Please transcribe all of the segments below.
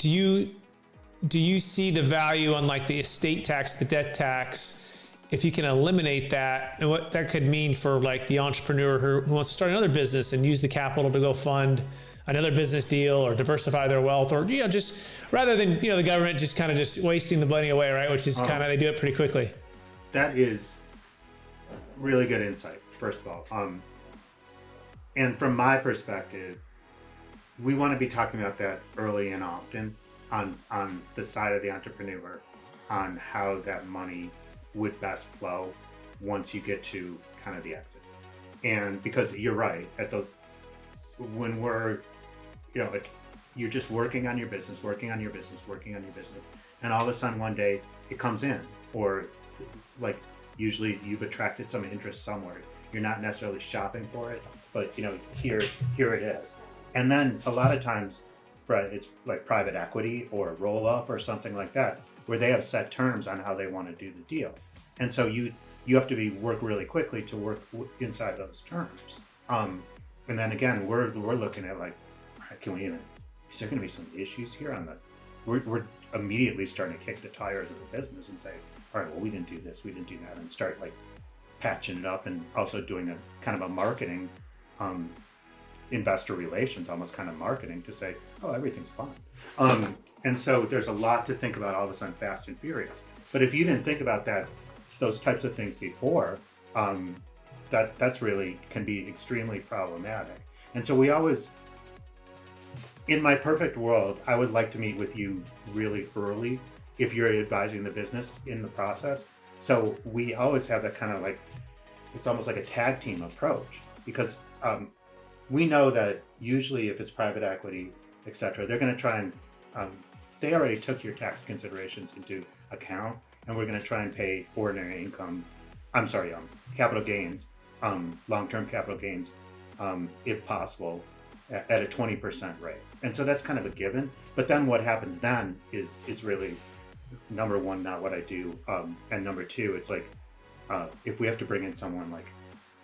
do you see the value on like the estate tax, the death tax, if you can eliminate that, and what that could mean for like the entrepreneur who wants to start another business and use the capital to go fund another business deal or diversify their wealth, or just rather than the government just kind of just wasting the money away, right? Which is kind of, they do it pretty quickly. That is really good insight, first of all. And from my perspective, we want to be talking about that early and often on the side of the entrepreneur, on how that money would best flow once you get to kind of the exit. And because you're right, when we're, you're just working on your business, and all of a sudden one day it comes in, or like usually you've attracted some interest somewhere. You're not necessarily shopping for it, but here it is. And then a lot of times, it's like private equity or roll up or something like that, where they have set terms on how they want to do the deal. And so you have to work really quickly to work inside those terms. And then again, we're looking at like, is there going to be some issues here we're immediately starting to kick the tires of the business and say, all right, well, we didn't do this, we didn't do that, and start like patching it up, and also doing a kind of a marketing, investor relations, almost kind of marketing to say, oh, everything's fine. And so there's a lot to think about all of a sudden, fast and furious. But if you didn't think about those types of things before, that's really can be extremely problematic. And so we always, in my perfect world, I would like to meet with you really early if you're advising the business in the process. So we always have that kind of like, it's almost like a tag team approach, because we know that usually if it's private equity, etc., they're going to try and, they already took your tax considerations into account, and we're going to try and pay ordinary income, capital gains, long-term capital gains, if possible, at a 20% rate. And so that's kind of a given. But then what happens then is really, number one, not what I do. And number two, it's like, if we have to bring in someone like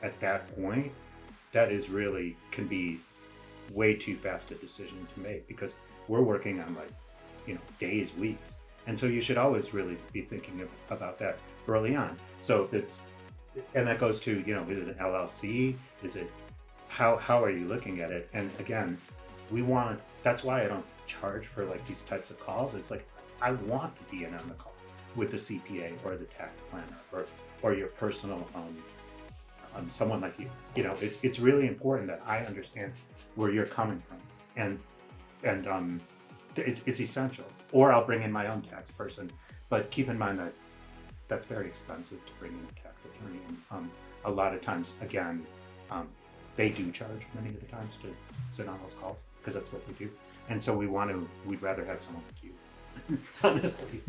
at that point, that is really can be way too fast a decision to make, because we're working on like, days, weeks. And so you should always really be thinking about that early on. So if it's, and that goes to, is it an LLC? Is it, how are you looking at it? And again, that's why I don't charge for like these types of calls. It's like, I want to be in on the call with the CPA or the tax planner or your personal, someone like you. It's really important that I understand where you're coming from, and it's essential. Or I'll bring in my own tax person, but keep in mind that that's very expensive to bring in a tax attorney. And a lot of times, again, they do charge many of the times to sit on those calls, because that's what we do. And so we'd rather have someone like you, honestly.